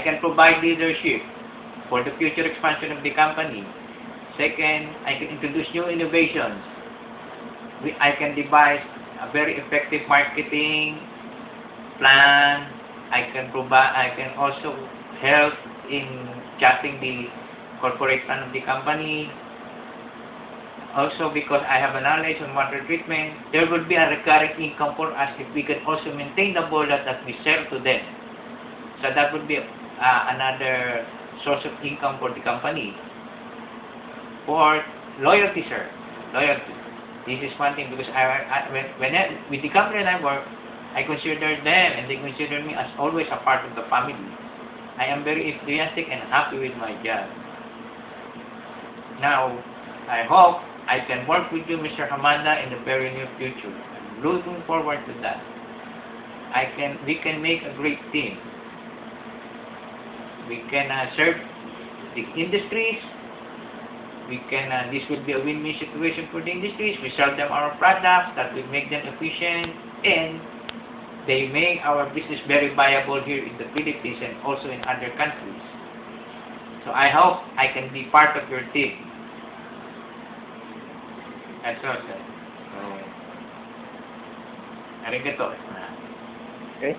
can provide leadership for the future expansion of the company. Second, I can introduce new innovations. I can devise a very effective marketing plan. I can also help in chatting the corporate plan of the company. Also, because I have a knowledge on water treatment, there will be a recurring income for us if we can also maintain the boiler that we sell to them. So that would be another source of income for the company. For loyalty, sir. Loyalty. This is one thing because with the company I work, I consider them and they consider me as always a part of the family. I am very enthusiastic and happy with my job. Now, I hope I can work with you, Mr. Hamada, in the very near future. I'm looking forward to that. We can make a great team. We can serve the industries. This will be a win-win situation for the industries. We sell them our products that will make them efficient, and they make our business very viable here in the Philippines and also in other countries. So I hope I can be part of your team. That's all, sir. So, arigato. Okay.